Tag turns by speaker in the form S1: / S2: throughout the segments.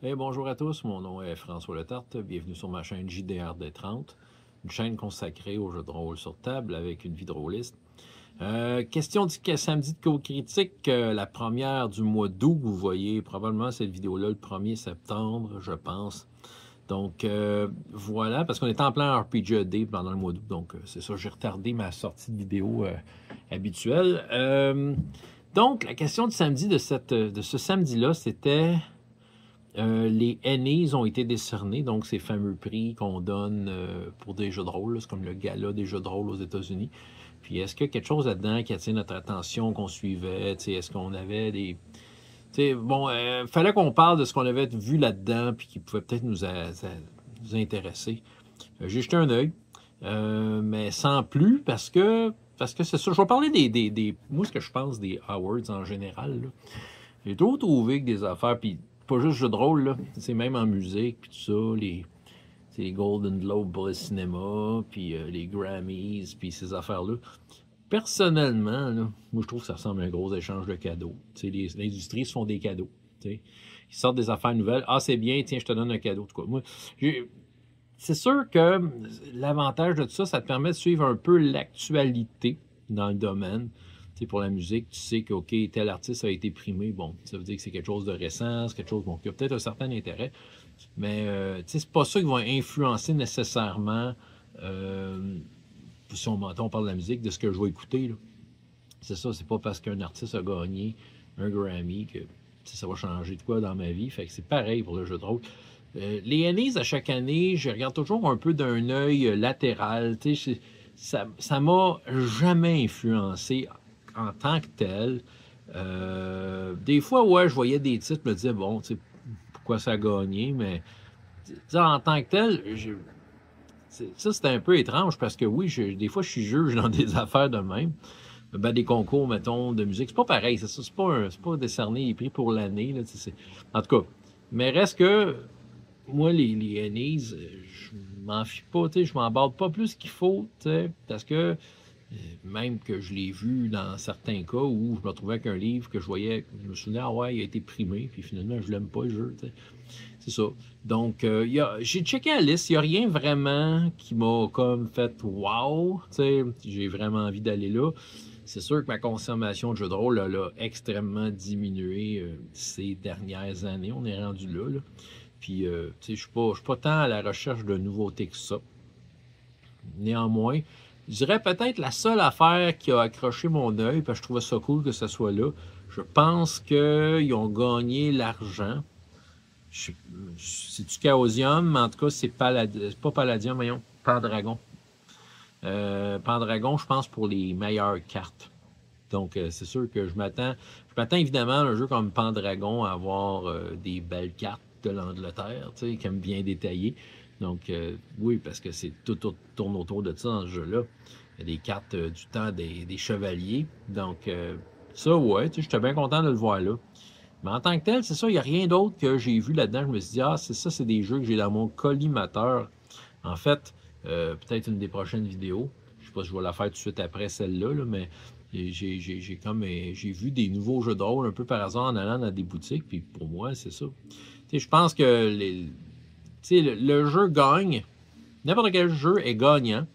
S1: Bonjour à tous, mon nom est François Letarte, bienvenue sur ma chaîne JDRD30, une chaîne consacrée aux jeux de rôle sur table avec une vie de rôliste. Question du samedi de co-critique, la première du mois d'août, vous voyez probablement cette vidéo-là le 1er septembre, je pense. Donc voilà, parce qu'on est en plein RPG pendant le mois d'août, donc c'est ça, j'ai retardé ma sortie de vidéo habituelle. Donc la question du samedi de ce samedi-là, c'était... les Ennies ont été décernés, donc ces fameux prix qu'on donne pour des jeux de rôle. C'est comme le gala des jeux de rôle aux États-Unis. Puis est-ce qu'il y a quelque chose là-dedans qui attire notre attention, qu'on suivait? Est-ce qu'on avait des... bon, fallait qu'on parle de ce qu'on avait vu là-dedans, puis qui pouvait peut-être nous intéresser. J'ai jeté un œil, mais sans plus, parce que c'est ça. Je vais parler moi, ce que je pense des awards en général. J'ai trop trouvé que des affaires, puis pas juste jeux de rôle, là. C'est même en musique, puis tout ça, les Golden Globes pour le cinéma, puis les Grammys, puis ces affaires-là. Personnellement, là, moi, je trouve que ça ressemble à un gros échange de cadeaux. L'industrie se font des cadeaux. T'sais. Ils sortent des affaires nouvelles. Ah, c'est bien, tiens, je te donne un cadeau. En tout cas, moi, c'est sûr que l'avantage de tout ça, ça te permet de suivre un peu l'actualité dans le domaine. Pour la musique, tu sais que, OK, tel artiste a été primé. Bon, ça veut dire que c'est quelque chose de récent, c'est quelque chose qui a peut-être un certain intérêt. Mais, c'est pas ça qui va influencer nécessairement, si on parle de la musique, de ce que je vais écouter. C'est ça, c'est pas parce qu'un artiste a gagné un Grammy que ça va changer de quoi dans ma vie. Fait que c'est pareil pour le jeu de rôle. Les Ennies, à chaque année, je regarde toujours un peu d'un œil latéral. Ça m'a jamais influencé en tant que tel. Des fois, ouais, je voyais des titres, je me disais, bon, tu sais, pourquoi ça a gagné, mais en tant que tel, ça, c'était un peu étrange parce que oui, des fois, je suis juge dans des affaires de même. Ben, des concours, mettons, de musique. C'est pas pareil, c'est pas décerner les prix pour l'année. En tout cas, mais reste que moi, les Ennies, je m'en fie pas, je m'embarque pas plus qu'il faut, parce que même que je l'ai vu dans certains cas où je me retrouvais avec un livre que je voyais, je me souvenais, ah ouais, il a été primé, puis finalement, je l'aime pas, le jeu, c'est ça. Donc, j'ai checké la liste, il n'y a rien vraiment qui m'a comme fait « wow », j'ai vraiment envie d'aller là. C'est sûr que ma consommation de jeux de rôle a extrêmement diminué ces dernières années, on est rendu là. Puis, je suis pas tant à la recherche de nouveautés que ça. Néanmoins, je dirais peut-être la seule affaire qui a accroché mon œil, parce que je trouvais ça cool que ça soit là. Je pense qu'ils ont gagné l'argent. C'est du Chaosium, mais en tout cas, c'est pas Palladium, voyons, Pendragon. Pendragon, je pense, pour les meilleures cartes. Donc, c'est sûr que je m'attends évidemment à un jeu comme Pendragon à avoir des belles cartes de l'Angleterre, qui aiment bien détailler. Donc, oui, parce que tout tourne autour de ça dans ce jeu-là. Il y a des cartes du temps des chevaliers. Donc, ça, ouais, j'étais bien content de le voir là. Mais en tant que tel, c'est ça, il n'y a rien d'autre que j'ai vu là-dedans. Je me suis dit, ah, c'est ça, c'est des jeux que j'ai dans mon collimateur. En fait, peut-être une des prochaines vidéos. Je ne sais pas si je vais la faire tout de suite après celle-là, mais j'ai vu des nouveaux jeux de rôle un peu par hasard en allant dans des boutiques. Puis pour moi, c'est ça. Je pense que le jeu gagne. N'importe quel jeu est gagnant.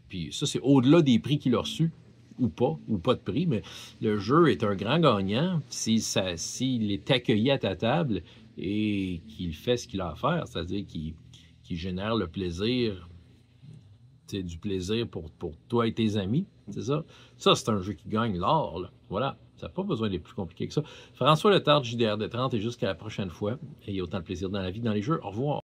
S1: Puis ça, c'est au-delà des prix qu'il a reçus, ou pas de prix, mais le jeu est un grand gagnant s'il est accueilli à ta table et qu'il fait ce qu'il a à faire, c'est-à-dire qu'il génère le plaisir, du plaisir pour toi et tes amis, c'est ça. Ça, c'est un jeu qui gagne l'or, là. Voilà. Ça n'a pas besoin d'être plus compliqué que ça. François Letarte, JDRD30, et jusqu'à la prochaine fois. Ayez autant de plaisir dans la vie, dans les jeux. Au revoir.